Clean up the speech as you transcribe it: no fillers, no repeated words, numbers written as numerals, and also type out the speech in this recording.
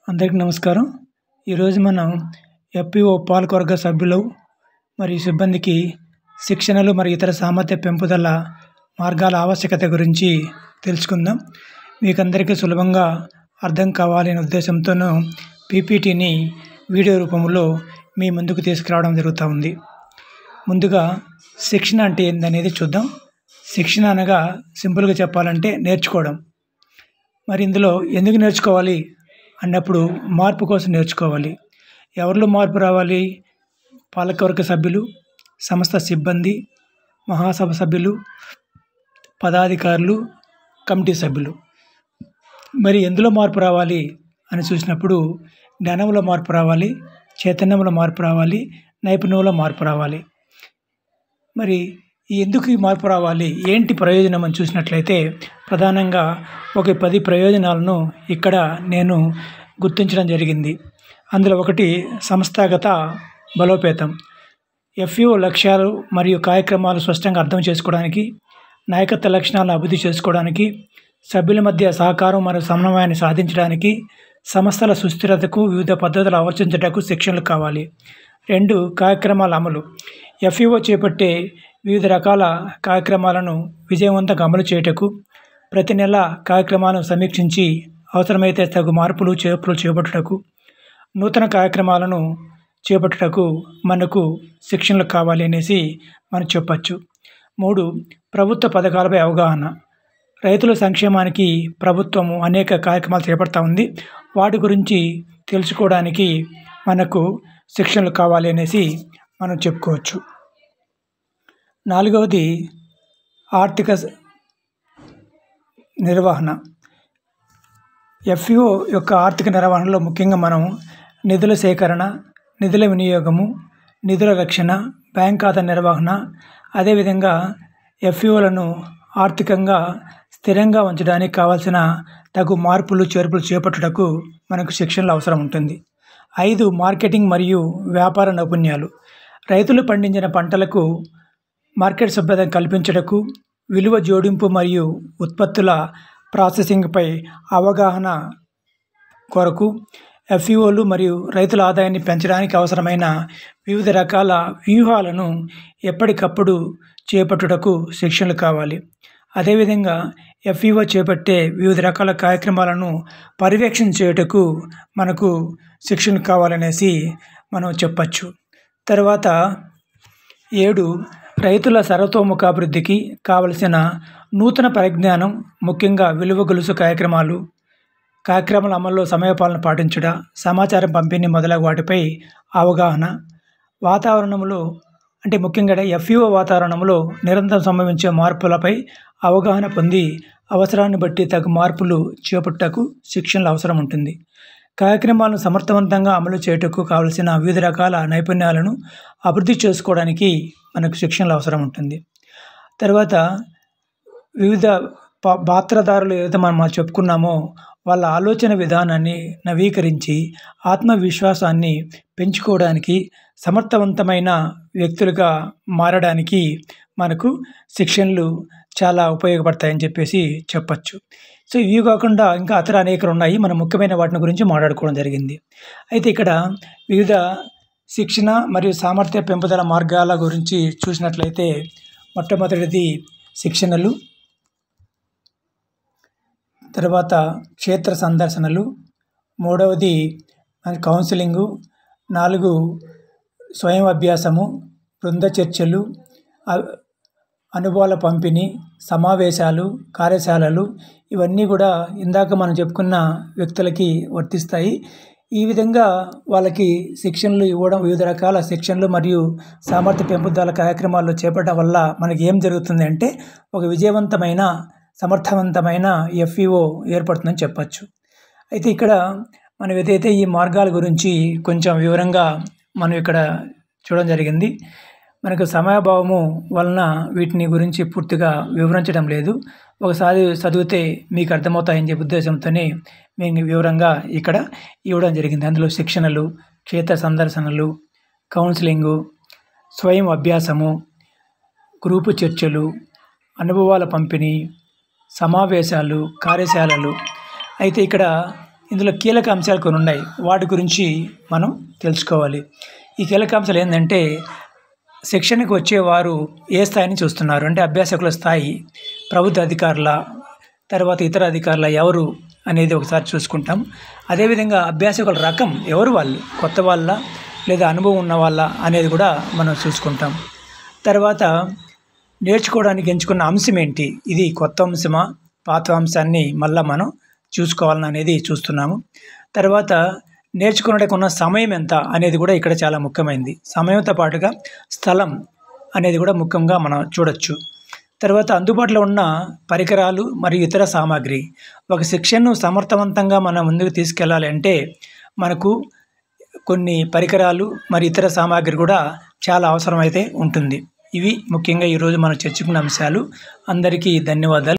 అందరికీ నమస్కారం. ఈరోజు మనం ఎఫ్‌పిఓ పాలకవర్గ సభ్యులు మరియు సిబ్బందికి శిక్షణలు మరియు ఇతర సామర్థ్య పెంపుదల మార్గాల ఆవశ్యకత గురించి తెలుసుకుందాం. మీకందరికీ సులభంగా అర్థం కావాలనే ఉద్దేశంతోనూ పీపీటీని వీడియో రూపంలో మీ ముందుకు తీసుకురావడం జరుగుతూ ఉంది. ముందుగా శిక్షణ అంటే ఏందనేది చూద్దాం. శిక్షణ అనగా సింపుల్గా చెప్పాలంటే నేర్చుకోవడం. మరి ఇందులో ఎందుకు నేర్చుకోవాలి అన్నప్పుడు మార్పు కోసం నేర్చుకోవాలి. ఎవరిలో మార్పు రావాలి? పాలకవర్గ సభ్యులు, సంస్థ సిబ్బంది, మహాసభ సభ్యులు, పదాధికారులు, కమిటీ సభ్యులు. మరి ఎందులో మార్పు రావాలి అని చూసినప్పుడు జ్ఞానంలో మార్పు రావాలి, చైతన్యంలో మార్పు రావాలి, నైపుణ్యంలో మార్పు రావాలి. మరి ఎందుకు ఈ మార్పు రావాలి, ఏంటి ప్రయోజనం అని చూసినట్లయితే ప్రధానంగా ఒక 10 ప్రయోజనాలను ఇక్కడ నేను గుర్తించడం జరిగింది. అందులో ఒకటి సంస్థాగత బలోపేతం. ఎఫ్‌పిఓ లక్ష్యాలు మరియు కార్యక్రమాలు స్పష్టంగా అర్థం చేసుకోవడానికి, నాయకత్వ లక్షణాలను అభివృద్ధి చేసుకోవడానికి, సభ్యుల మధ్య సహకారం మరియు సమన్వయాన్ని సాధించడానికి, సంస్థల సుస్థిరతకు వివిధ పద్ధతులు ఆవర్తించడానికి శిక్షణలు కావాలి. 2 కార్యక్రమాల అమలు. ఎఫ్‌పిఓ చేపట్టే వివిధ రకాల కార్యక్రమాలను విజయవంతంగా అమలు చేయుటకు ప్రతి నెల కార్యక్రమాలను సమీక్షించి అవసరమైతే తగు మార్పులు చేర్పులు చేపట్టుటకు, నూతన కార్యక్రమాలను చేపట్టుటకు మనకు శిక్షణలు కావాలి అనేసి మనం చెప్పచ్చు. 3 ప్రభుత్వ పథకాలపై అవగాహన. రైతుల సంక్షేమానికి ప్రభుత్వము అనేక కార్యక్రమాలు చేపడతా ఉంది. వాటి గురించి తెలుసుకోవడానికి మనకు శిక్షణలు కావాలి అనేసి మనం చెప్పుకోవచ్చు. 4వది ఆర్థిక నిర్వహణ. ఎఫ్‌పిఓ యొక్క ఆర్థిక నిర్వహణలో ముఖ్యంగా మనం నిధుల సేకరణ, నిధుల వినియోగము, నిధుల రక్షణ, బ్యాంక్ ఖాతా నిర్వహణ, అదేవిధంగా ఎఫ్‌పిఓలను ఆర్థికంగా స్థిరంగా ఉంచడానికి కావాల్సిన తగు మార్పులు చేర్పులు చేపట్టుటకు మనకు శిక్షణలు అవసరం ఉంటుంది. 5 మార్కెటింగ్ మరియు వ్యాపార నైపుణ్యాలు. రైతులు పండించిన పంటలకు మార్కెట్ సభ్యత కల్పించుటకు, విలువ జోడింపు మరియు ఉత్పత్తుల ప్రాసెసింగ్పై అవగాహన కొరకు ఎఫ్‌పిఓలు మరియు రైతుల ఆదాయాన్ని పెంచడానికి అవసరమైన వివిధ రకాల వ్యూహాలను ఎప్పటికప్పుడు చేపట్టుటకు శిక్షణలు కావాలి. అదేవిధంగా ఎఫ్‌పిఓ చేపట్టే వివిధ రకాల కార్యక్రమాలను పర్యవేక్షణ చేయుటకు మనకు శిక్షణ కావాలనేసి మనం చెప్పచ్చు. తర్వాత 7 రైతుల సర్వతోముఖాభివృద్ధికి కావలసిన నూతన పరిజ్ఞానం, ముఖ్యంగా విలువ గొలుసు కార్యక్రమాల అమల్లో సమయపాలన పాటించుట, సమాచారం పంపిణీ మొదలగు వాటిపై అవగాహన. వాతావరణంలో అంటే ముఖ్యంగా ఎఫ్‌పిఓ వాతావరణంలో నిరంతరం సంభవించే మార్పులపై అవగాహన పొంది అవసరాన్ని బట్టి తగు మార్పులు చేపట్టుటకు శిక్షణలు అవసరం ఉంటుంది. కార్యక్రమాలను సమర్థవంతంగా అమలు చేయుటకు కావలసిన వివిధ రకాల నైపుణ్యాలను అభివృద్ధి చేసుకోవడానికి మనకు శిక్షణలు అవసరం ఉంటుంది. తర్వాత వివిధ పాత్రధారులు ఏదైతే మనం చెప్పుకున్నామో వాళ్ళ ఆలోచన విధానాన్ని నవీకరించి ఆత్మవిశ్వాసాన్ని పెంచుకోవడానికి, సమర్థవంతమైన వ్యక్తులుగా మారడానికి మనకు శిక్షణలు చాలా ఉపయోగపడతాయని చెప్పేసి చెప్పచ్చు. సో ఇవి కాకుండా ఇంకా ఇతర అనేకలు ఉన్నాయి. మనం ముఖ్యమైన వాటిని గురించి మాట్లాడుకోవడం జరిగింది. అయితే ఇక్కడ వివిధ శిక్షణ మరియు సామర్థ్య పెంపుదల మార్గాల గురించి చూసినట్లయితే మొట్టమొదటిది శిక్షణలు, తర్వాత క్షేత్ర సందర్శనలు, 3వది కౌన్సిలింగు, 4 స్వయం అభ్యాసము, బృంద చర్చలు, అనుభవాల పంపిణీ, సమావేశాలు, కార్యశాలలు, ఇవన్నీ కూడా ఇందాక మనం చెప్పుకున్న వ్యక్తులకి వర్తిస్తాయి. ఈ విధంగా వాళ్ళకి శిక్షణలు ఇవ్వడం, వివిధ రకాల శిక్షణలు మరియు సామర్థ్య పెంపుదల కార్యక్రమాలు చేపట్టడం వల్ల మనకి ఏం జరుగుతుంది అంటే ఒక విజయవంతమైన, సమర్థవంతమైన ఎఫ్‌పిఓ ఏర్పడుతుందని చెప్పచ్చు. అయితే ఇక్కడ మనం ఏదైతే ఈ మార్గాల గురించి కొంచెం వివరంగా మనం ఇక్కడ చూడడం జరిగింది. మనకు సమయాభావము వలన వీటిని గురించి పూర్తిగా వివరించడం లేదు. ఒకసారి చదివితే మీకు అర్థమవుతాయని చెప్పే ఉద్దేశంతోనే మేము వివరంగా ఇక్కడ ఇవ్వడం జరిగింది. అందులో శిక్షణలు, క్షేత్ర సందర్శనలు, కౌన్సిలింగు, స్వయం అభ్యాసము, గ్రూపు చర్చలు, అనుభవాల పంపిణీ, సమావేశాలు, కార్యశాలలు. అయితే ఇక్కడ ఇందులో కీలక అంశాలు కొన్ని ఉన్నాయి. వాటి గురించి మనం తెలుసుకోవాలి. ఈ కీలక అంశాలు ఏంటంటే, శిక్షణకు వచ్చేవారు ఏ స్థాయిని చూస్తున్నారు అంటే అభ్యాసకుల స్థాయి, ప్రభుత్వ అధికారుల, తర్వాత ఇతర అధికారుల ఎవరు అనేది ఒకసారి చూసుకుంటాం. అదేవిధంగా అభ్యాసకుల రకం ఎవరు, వాళ్ళు కొత్త వాళ్ళ లేదా అనుభవం ఉన్న వాళ్ళ అనేది కూడా మనం చూసుకుంటాం. తర్వాత నేర్చుకోవడానికి ఎంచుకున్న అంశం ఏంటి, ఇది కొత్త అంశమా పాత అంశాన్ని మళ్ళీ మనం చూసుకోవాలని అనేది చూస్తున్నాము. తర్వాత నేర్చుకోవడానికి ఉన్న సమయం ఎంత అనేది కూడా ఇక్కడ చాలా ముఖ్యమైనది. సమయంతో పాటుగా స్థలం అనేది కూడా ముఖ్యంగా మనం చూడొచ్చు. తర్వాత అందుబాటులో ఉన్న పరికరాలు మరియు ఇతర సామాగ్రి. ఒక శిక్షణను సమర్థవంతంగా మనం ముందుకు తీసుకెళ్ళాలి అంటే మనకు కొన్ని పరికరాలు మరియు ఇతర సామాగ్రి కూడా చాలా అవసరమైతే ఉంటుంది. ఇవి ముఖ్యంగా ఈరోజు మనం చర్చించుకున్న అంశాలు. అందరికీ ధన్యవాదాలు.